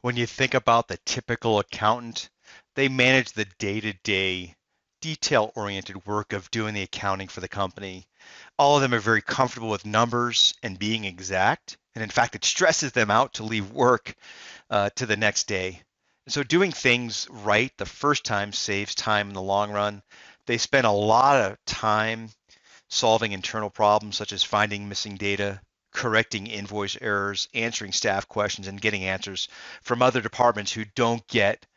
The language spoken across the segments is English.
When you think about the typical accountant, they manage the day-to-day, detail-oriented work of doing the accounting for the company. All of them are very comfortable with numbers and being exact. And in fact, it stresses them out to leave work to the next day. And so doing things right the first time saves time in the long run. They spend a lot of time solving internal problems such as finding missing data, correcting invoice errors, answering staff questions, and getting answers from other departments who don't get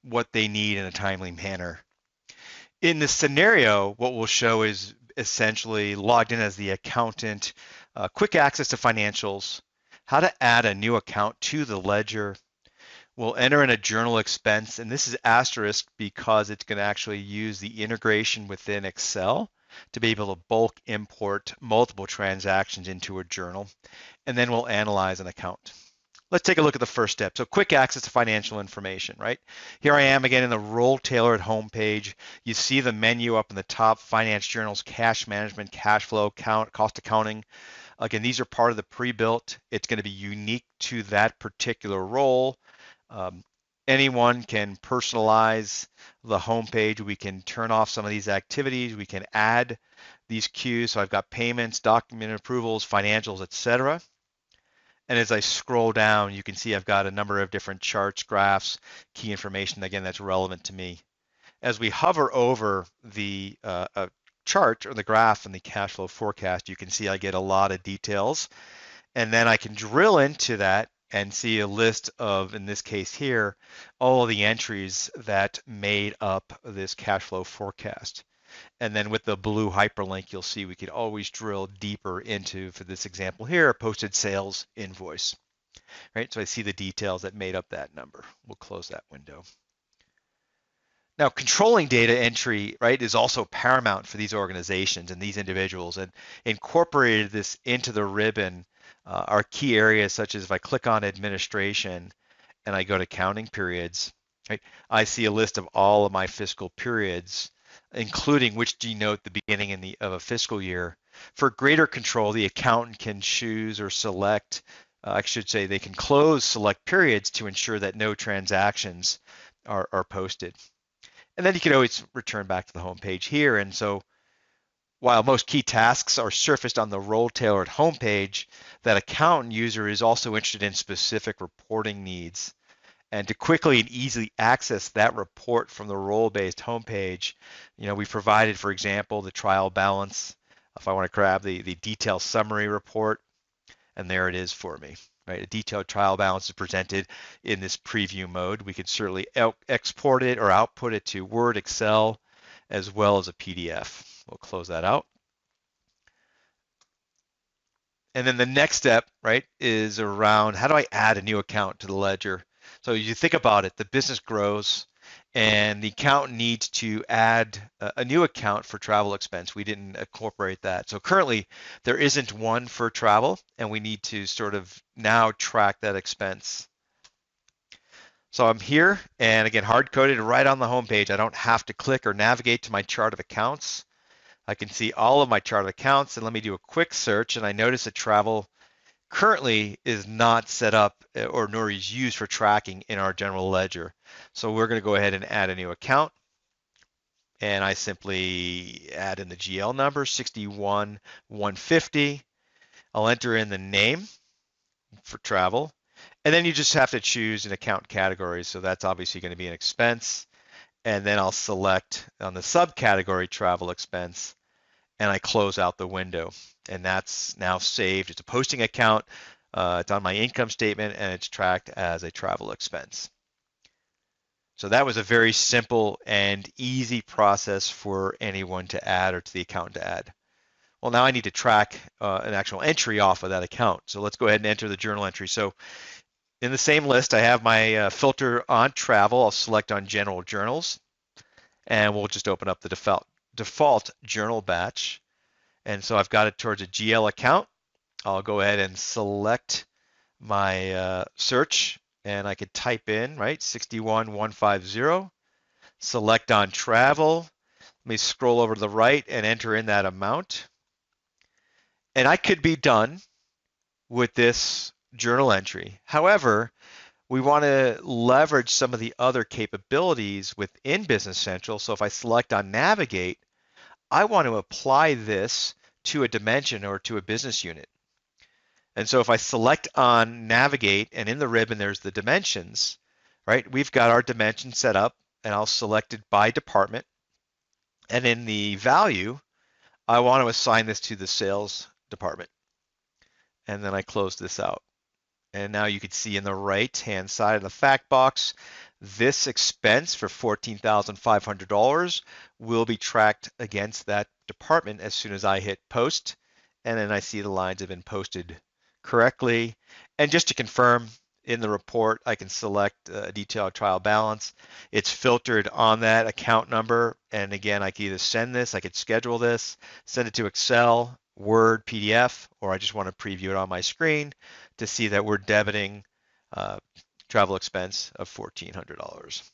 what they need in a timely manner. In this scenario, what we'll show is essentially logged in as the accountant, quick access to financials, how to add a new account to the ledger. We'll enter in a journal expense, and this is asterisk because it's going to actually use the integration within Excel to be able to bulk import multiple transactions into a journal, and then we'll analyze an account. Let's take a look at the first step. So quick access to financial information, right? Here I am again in the role tailored homepage. You see the menu up in the top, finance journals, cash management, cash flow, cost accounting. Again, these are part of the pre-built. It's going to be unique to that particular role. Um, Anyone can personalize the homepage. We can turn off some of these activities. We can add these queues. So I've got payments, document approvals, financials, etc. And as I scroll down, you can see I've got a number of different charts, graphs, key information, again, that's relevant to me. As we hover over the chart or the graph and the cash flow forecast, you can see I get a lot of details. And then I can drill into that and see a list of, in this case here, all of the entries that made up this cash flow forecast. And then with the blue hyperlink, you'll see we could always drill deeper into, for this example here, a posted sales invoice, right? So I see the details that made up that number. We'll close that window. Now, controlling data entry, right, is also paramount for these organizations and these individuals, and incorporated this into the ribbon are key areas such as if I click on administration and I go to counting periods, right, I see a list of all of my fiscal periods, including which denote the beginning of a fiscal year. For greater control, the accountant can choose or select, I should say, they can close select periods to ensure that no transactions are posted. And then you can always return back to the home page here. And so while most key tasks are surfaced on the role-tailored homepage, that accountant user is also interested in specific reporting needs. And to quickly and easily access that report from the role-based homepage, we provided, for example, the trial balance. If I want to grab the detail summary report, and there it is for me. Right, a detailed trial balance is presented in this preview mode. We could certainly export it or output it to Word, Excel, as well as a PDF. We'll close that out. And then the next step, right, is around how do I add a new account to the ledger? So you think about it, the business grows and the accountant needs to add a new account for travel expense. We didn't incorporate that. So currently there isn't one for travel, and we need to sort of now track that expense. So I'm here, and again, hard-coded right on the home page. I don't have to click or navigate to my chart of accounts. I can see all of my chart of accounts, and let me do a quick search, and I notice that travel currently is not set up or nor is used for tracking in our general ledger. So we're going to go ahead and add a new account. And I simply add in the GL number, 61,150. I'll enter in the name for travel. And then you just have to choose an account category. So that's obviously going to be an expense. And then I'll select on the subcategory travel expense, and I close out the window. And that's now saved. It's a posting account. It's on my income statement, and it's tracked as a travel expense. So that was a very simple and easy process for anyone to add or to the accountant to add. Well, now I need to track an actual entry off of that account. So let's go ahead and enter the journal entry. So in the same list, I have my filter on travel. I'll select on general journals, and we'll just open up the default journal batch. And so I've got it towards a GL account. I'll go ahead and select my search, and I could type in, right, 61,150, select on travel. Let me scroll over to the right and enter in that amount. And I could be done with this journal entry. However, we want to leverage some of the other capabilities within Business Central. So if I select on Navigate, I want to apply this to a dimension or to a business unit. And so if I select on Navigate and in the ribbon there's the dimensions, right? We've got our dimension set up and I'll select it by department. And in the value, I want to assign this to the sales department. And then I close this out. And now you can see in the right-hand side of the fact box, this expense for $14,500 will be tracked against that department as soon as I hit post. And then I see the lines have been posted correctly. And just to confirm, in the report, I can select a detailed trial balance. It's filtered on that account number. And again, I can either send this, I could schedule this, send it to Excel, Word, PDF, or I just want to preview it on my screen to see that we're debiting travel expense of $1,400.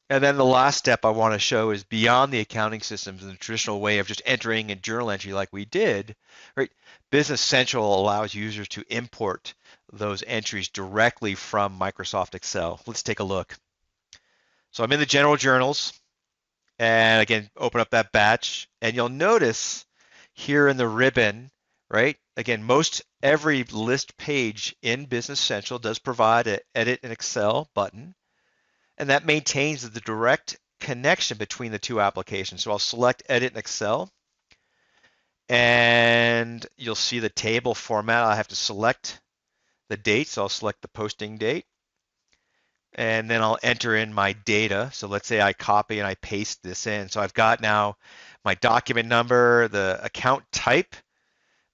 And then the last step I want to show is beyond the accounting systems and the traditional way of just entering a journal entry like we did, right? Business Central allows users to import those entries directly from Microsoft Excel. Let's take a look. So I'm in the general journals and again, open up that batch and you'll notice here in the ribbon, right? Again, most every list page in Business Central does provide an edit in Excel button. And that maintains the direct connection between the two applications. So I'll select Edit in Excel, and you'll see the table format. I have to select the date, so I'll select the posting date, and then I'll enter in my data. So let's say I copy and I paste this in. So I've got now my document number, the account type,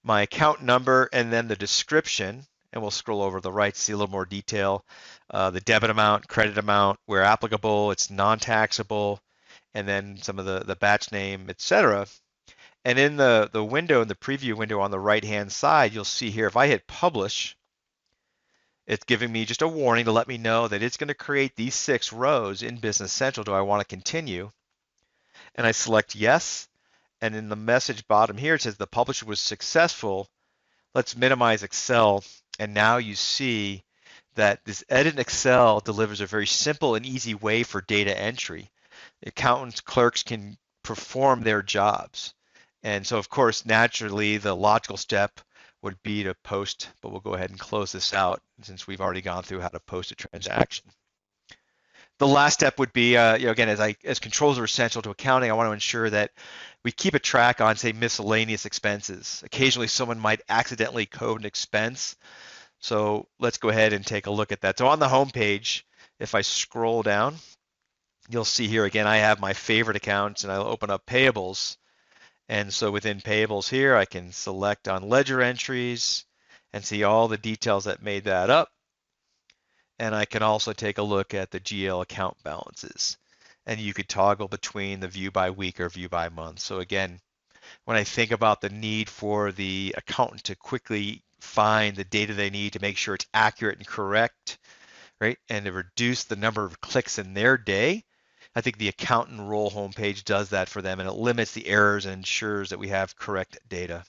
my account number, and then the description. And we'll scroll over to the right to see a little more detail. The debit amount, credit amount, where applicable, it's non-taxable, and then some of the batch name, etc. And in the window, in the preview window on the right-hand side, you'll see here, if I hit publish, it's giving me just a warning to let me know that it's going to create these 6 rows in Business Central. Do I want to continue? And I select yes. And in the message bottom here, it says the publish was successful. Let's minimize Excel. And now you see that this Edit in Excel delivers a very simple and easy way for data entry. Accountants, clerks can perform their jobs. And so, of course, naturally, the logical step would be to post, but we'll go ahead and close this out since we've already gone through how to post a transaction. The last step would be, again, as controls are essential to accounting, I want to ensure that we keep a track on, say, miscellaneous expenses. Occasionally, someone might accidentally code an expense. So let's go ahead and take a look at that. So on the home page, if I scroll down, you'll see here again, I have my favorite accounts and I'll open up payables. And so within payables here, I can select on ledger entries and see all the details that made that up. And I can also take a look at the GL account balances. And you could toggle between the view by week or view by month. So again, when I think about the need for the accountant to quickly find the data they need to make sure it's accurate and correct, right, and to reduce the number of clicks in their day, I think the accountant role homepage does that for them, and it limits the errors and ensures that we have correct data.